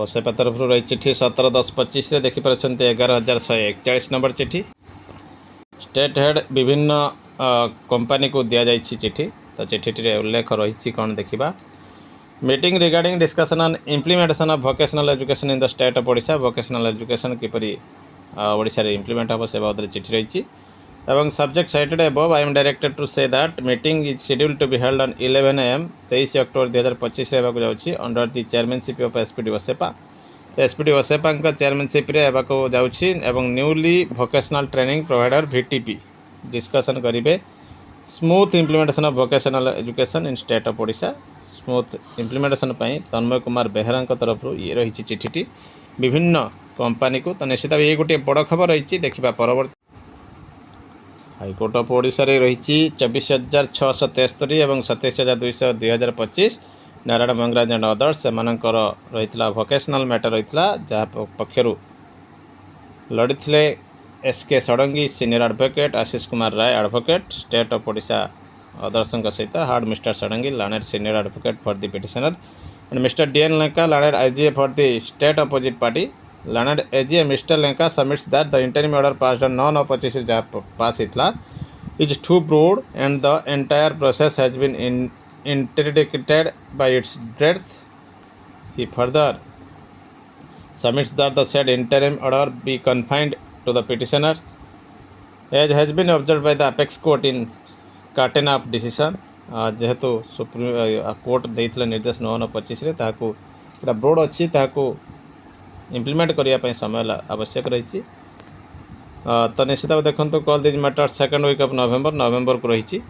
सेपा तरफ रही चिठी 17/10/25 देखिपार 11,141 नंबर चिठी स्टेट हेड विभिन्न कंपनी को दि जाइए चिठी तो चिठी उल्लेख रही कौन देखा meeting regarding discussion on implementation of vocational education in the state of Odisha vocational education किपरि ओडिशा रे इम्प्लीमेंट हम से बाबद चिठी रही एवं subject cited above I am directed to say that meeting is scheduled to be held on 11 AM 23 October 2025 होगा under the chairmanship of SPD OSEPA SPD OSEPA chairmanship जाऊँगी एवं newly vocational training provider VTP discussion करेंगे smooth implementation of vocational education in state of Odisha smooth implementation Tanmay Kumar Behera तरफ ये रही चिठी विभिन्न company को तो निश्चित ये गोटे बड़ खबर रही देखा परवर्त हाईकोर्ट ऑफ ओडिशा रे रही 24,673 एवं 27,200 2025 नारायण मंगराज एंड अदर्स से रही वोकेशनल मैटर रही जहाँ पक्षर लड़ी SK Shadangi senior advocate Ashish Kumar Rai advocate state of Odisha others सहित heard mister Shadangi learned senior advocate for the petitioner and mister DN Lenka learned IGA for the state opposite party learned AGA mister Lenka submits that the interim order passed on 9/25 जहाँ पास होता is too broad and the entire process has been interdicted by its breadth. He further submits that the said interim order be confined to the petitioner as has been observed by the apex court in Catena of decision जेहेतु supreme court देइथिले निर्देश 9/25 broad अच्छी implement करने समय आवश्यक रही तो निश्चित भाव देखो call this matter second week of November को रही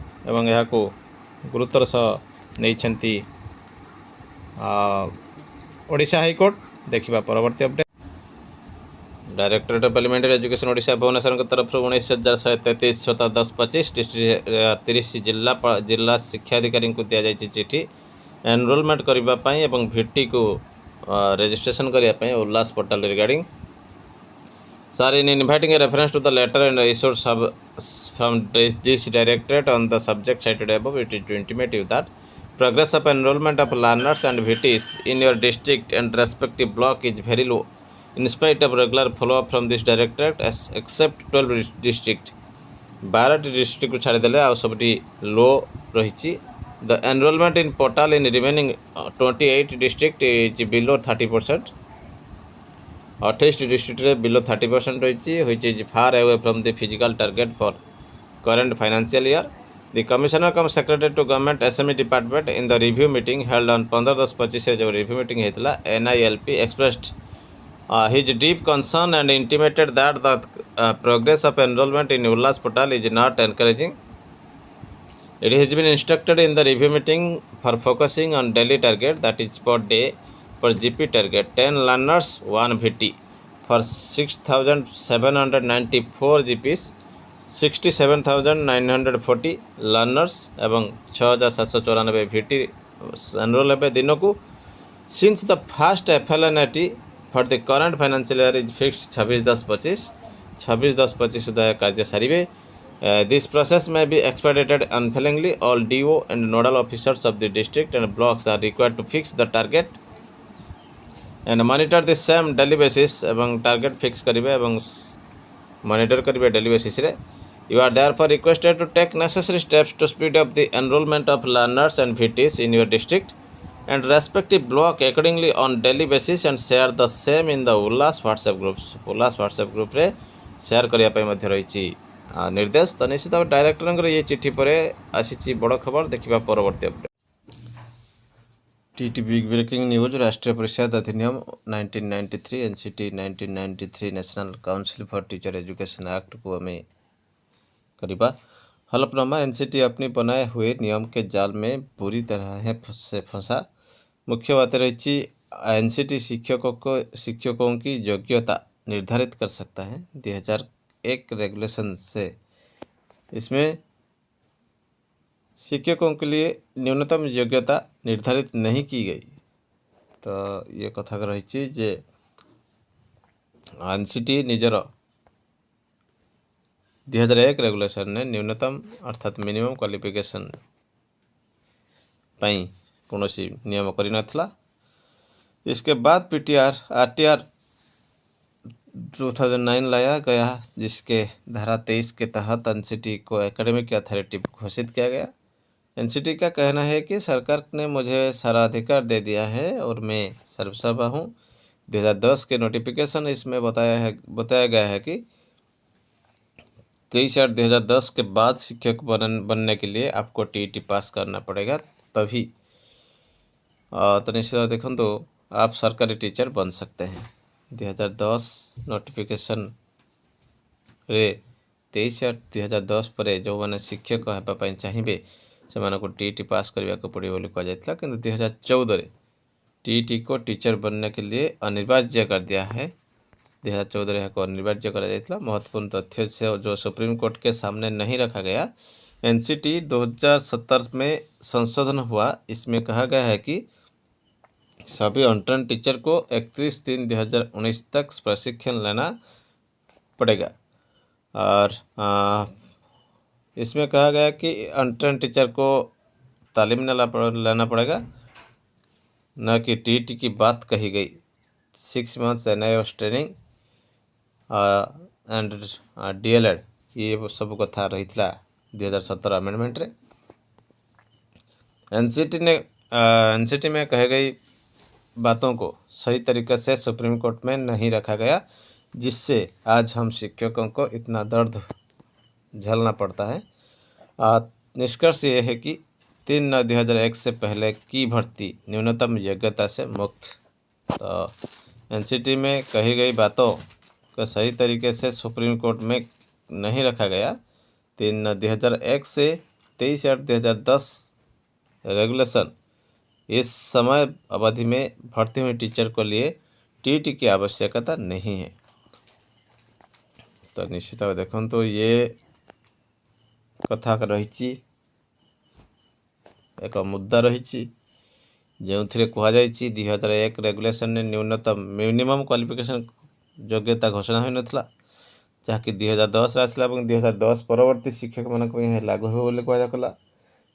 गुरुतर सह नहीं ओडिशा हाईकोर्ट देखा परवर्ती update directorate of elementary education Odisha Bhubaneswar तरफ 19,133 10/25 डिस्ट्रिक्ट 30 जिला शिक्षाधिकारी को दि जाइए चिठी एनरोलमेंट करने और VT को रजिस्ट्रेशन करने Ullas portal regarding sir in inviting a reference to the letter and issued from this directorate on the subject cited above, it is to intimate you that progress of enrollment of learners and VTs in your district and respective block is very low in spite of regular follow-up from this directorate except 12 district 12 district को छाड़देले आ सबटी लो रही the enrollment in portal in remaining 28 district is below 30%. 28 district below 30% रही which is far away from the physical target for current financial year. The commissioner comes secretary to government SME department in the review meeting held on 15/10/25 जो review meeting हेतला NILP expressed his deep concern and intimated that the progress of enrollment in Ullas portal is not encouraging. It has been instructed in the review meeting for focusing on daily target that is per day for GP target 10 learners 1 VT for 6,794 GPs 67,940 learners एवं 6,794 VT enrol हे दिन को since the fast FLNAT for the current financial year is fixed 26/10/25 सुधा कार्य सारे this process में be expedited unfailingly all DO and nodal officers of the district and blocks are required to fix the target and monitor the same daily basis एवं target fix करेंगे एवं monitor करेंगे daily basis रे. You are therefore requested to take necessary steps to speed up the enrollment of learners and VTs in your district and respective block accordingly on daily basis and share the same in the Ullas WhatsApp groups. Ullas WhatsApp group रे share करने रही निर्देश तो निश्चित भाव director ये चिठी पर आसी बड़ खबर देखा परवर्ती update TT big breaking news राष्ट्रीय परिषद अधिनियम 1993 NCT 1993 national council for teacher education act को हमें करीबा हलफनामा NCT अपनी बनाए हुए नियम के जाल में बुरी तरह से फंसा. मुख्य बात रही NCT शिक्षकों की योग्यता निर्धारित कर सकता है 2001 रेगुलेशन से. इसमें शिक्षकों के लिए न्यूनतम योग्यता निर्धारित नहीं की गई. तो ये कथा रही जे NCT निजर 2001 रेगुलेशन ने न्यूनतम अर्थात मिनिमम क्वालिफिकेशन पाई कौन नियम कर इसके बाद पीटीआर आरटीआर 2009 लाया गया, जिसके धारा 23 के तहत एनसीटी को एकेडमिक अथॉरिटी घोषित किया गया। एनसीटी का कहना है कि सरकार ने मुझे सारा अधिकार दे दिया है और मैं सर्वसभा हूँ। 2010 के नोटिफिकेशन इसमें बताया गया है कि 23/8/2010 के बाद शिक्षक बनने के लिए आपको टीईटी पास करना पड़ेगा, तभी तो निश्चित देखो तो आप सरकारी टीचर बन सकते हैं। 2010 नोटिफिकेशन रे 23/8/2010 पर जो मैंने शिक्षक होगा चाहिए से टीईटी पास करने को पड़ो बोली कहुला, कि 2014 टीईटी को टीचर बनने के लिए अनिवार्य कर दिया है। 2014 यहाँ अनिवार्य करा। महत्वपूर्ण तथ्य से जो सुप्रीम कोर्ट के सामने नहीं रखा गया, एनसीटी 2017 में संशोधन हुआ। इसमें कहा गया है कि सभी इंटर्न टीचर को 31/3/2019 तक प्रशिक्षण लेना पड़ेगा। और इसमें कहा गया कि इंटर्न टीचर को तालीम लेना पड़ेगा, न कि टीईटी की बात कही गई। 6 months NIOS training and DElEd ये सब कथा रही 2017 अमेंडमेंट रे। एनसीटी में कही गई बातों को सही तरीके से सुप्रीम कोर्ट में नहीं रखा गया, जिससे आज हम शिक्षकों को इतना दर्द झेलना पड़ता है। निष्कर्ष ये है कि 3/9/2001 से पहले की भर्ती न्यूनतम योग्यता से मुक्त। तो एनसीटी में कही गई बातों को सही तरीके से सुप्रीम कोर्ट में नहीं रखा गया। 3/9/2001 से 23/8/2010 रेगुलेशन इस समय अवधि में भर्ती हुए टीचर को लिए टीईटी की आवश्यकता नहीं है। तो निश्चित भाव देखो तो ये कथा रही एक मुद्दा रही जो कहुई 2001 रेगुलेशन ने न्यूनतम मिनिमम क्वालिफिकेशन योग्यता घोषणा हो नाला, जहाँकि 2010 आसला। 2010 परवर्ती शिक्षक मान लागू हो कहला।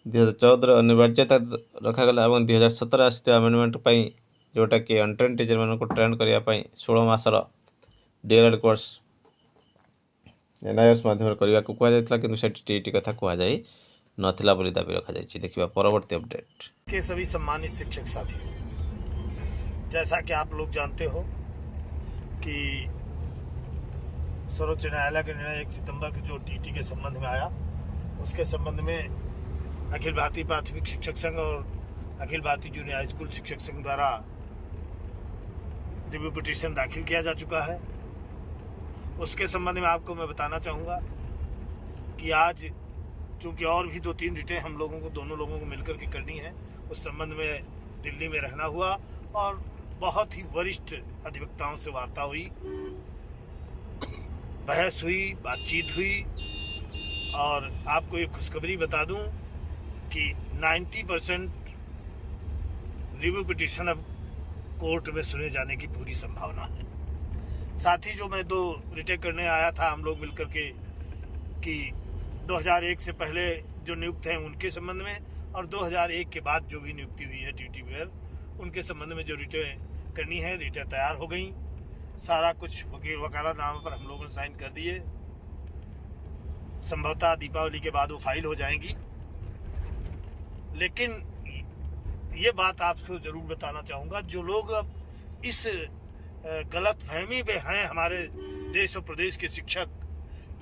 2014 अनिवार्यता रखागला और 2017 आसत अमेंडमेंट जोटा कि एंट्रेंस टीचर मान को ट्रेन करने 16 मासर डीएलएड कोर्स NIOS माध्यम करने को कहुला, कि टीईटी कथा कहुई नथिला बोली दाबी रखा जाए। देखिए परवर्ती अपडेट के सभी सम्मानित शिक्षक साथी, जैसा कि आप लोग जानते हो कि सर्वोच्च न्यायालय का निर्णय 1 सितंबर के जो टीईटी के संबंध में आया, उसके संबंध में अखिल भारतीय प्राथमिक शिक्षक संघ और Akhil Bharatiya junior high school शिक्षक संघ द्वारा रिव्यू पिटीशन दाखिल किया जा चुका है। उसके संबंध में आपको मैं बताना चाहूँगा कि आज चूँकि और भी 2-3 रिटें हम लोगों को दोनों लोगों को मिलकर के करनी है, उस संबंध में दिल्ली में रहना हुआ और बहुत ही वरिष्ठ अधिवक्ताओं से वार्ता हुई, बहस हुई, बातचीत हुई। और आपको एक खुशखबरी बता दूं कि 90% रिव्यू पिटीशन अब कोर्ट में सुने जाने की पूरी संभावना है। साथ ही जो मैं 2 रिटें करने आया था हम लोग मिलकर के, कि 2001 से पहले जो नियुक्त हैं उनके संबंध में और 2001 के बाद जो भी नियुक्ति हुई है टीटी वगैरह, उनके संबंध में जो रिटें करनी है, रिटें तैयार हो गई। सारा कुछ वकील वकाला नाम पर हम लोगों ने साइन कर दिए। संभवतः दीपावली के बाद वो फाइल हो जाएंगी। लेकिन ये बात आपको जरूर बताना चाहूँगा, जो लोग अब इस गलत फहमी में हैं हमारे देश और प्रदेश के शिक्षक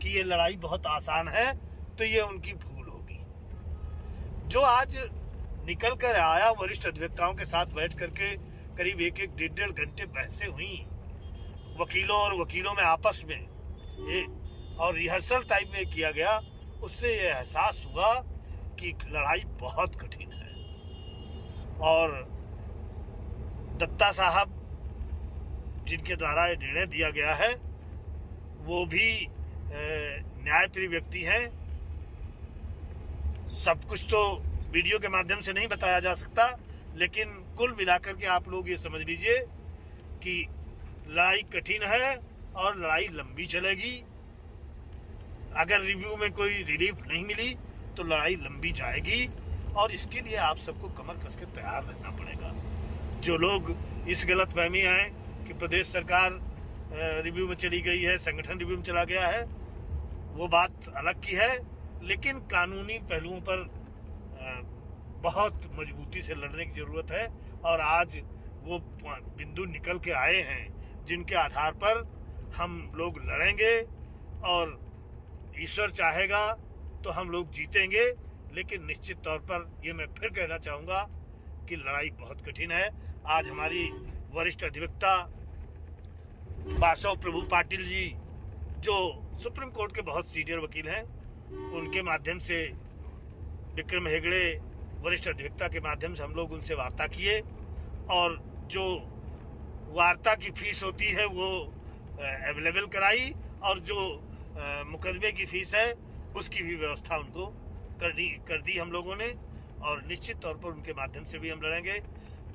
कि ये लड़ाई बहुत आसान है, तो ये उनकी भूल होगी। जो आज निकल कर आया, वरिष्ठ अधिवक्ताओं के साथ बैठ करके करीब 1-1 घंटे बहसें हुई वकीलों और वकीलों में आपस में, ये और रिहर्सल टाइप में किया गया, उससे ये एहसास हुआ कि लड़ाई बहुत कठिन है। और दत्ता साहब जिनके द्वारा ये निर्णय दिया गया है, वो भी न्यायप्रिय व्यक्ति हैं। सब कुछ तो वीडियो के माध्यम से नहीं बताया जा सकता, लेकिन कुल मिलाकर के आप लोग ये समझ लीजिए कि लड़ाई कठिन है और लड़ाई लंबी चलेगी। अगर रिव्यू में कोई रिलीफ नहीं मिली तो लड़ाई लंबी जाएगी और इसके लिए आप सबको कमर कस के तैयार रहना पड़ेगा। जो लोग इस गलतफहमी है कि प्रदेश सरकार रिव्यू में चली गई है, संगठन रिव्यू में चला गया है, वो बात अलग की है। लेकिन कानूनी पहलुओं पर बहुत मजबूती से लड़ने की जरूरत है और आज वो बिंदु निकल के आए हैं जिनके आधार पर हम लोग लड़ेंगे और ईश्वर चाहेगा तो हम लोग जीतेंगे। लेकिन निश्चित तौर पर ये मैं फिर कहना चाहूँगा कि लड़ाई बहुत कठिन है। आज हमारी वरिष्ठ अधिवक्ता बासव प्रभु पाटिल जी, जो सुप्रीम कोर्ट के बहुत सीनियर वकील हैं, उनके माध्यम से विक्रम हेगड़े वरिष्ठ अधिवक्ता के माध्यम से हम लोग उनसे वार्ता किए और जो वार्ता की फीस होती है वो अवेलेबल कराई और जो मुकदमे की फीस है उसकी भी व्यवस्था उनको कर दी हम लोगों ने और निश्चित तौर पर उनके माध्यम से भी हम लड़ेंगे।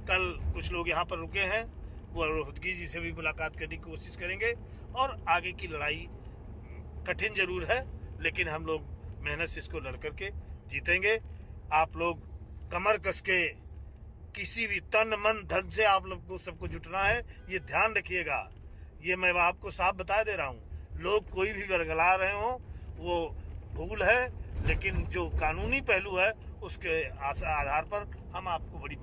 कल कुछ लोग यहाँ पर रुके हैं, वो रोहतगी जी से भी मुलाकात करने की कोशिश करेंगे और आगे की लड़ाई कठिन जरूर है लेकिन हम लोग मेहनत से इसको लड़ करके जीतेंगे। आप लोग कमर कस के किसी भी तन मन धन से आप लोग को सबको जुटना है, ये ध्यान रखिएगा। ये मैं आपको साफ बता दे रहा हूँ, लोग कोई भी वर्गला रहे हो वो भूल है, लेकिन जो कानूनी पहलू है उसके आधार पर हम आपको बड़ी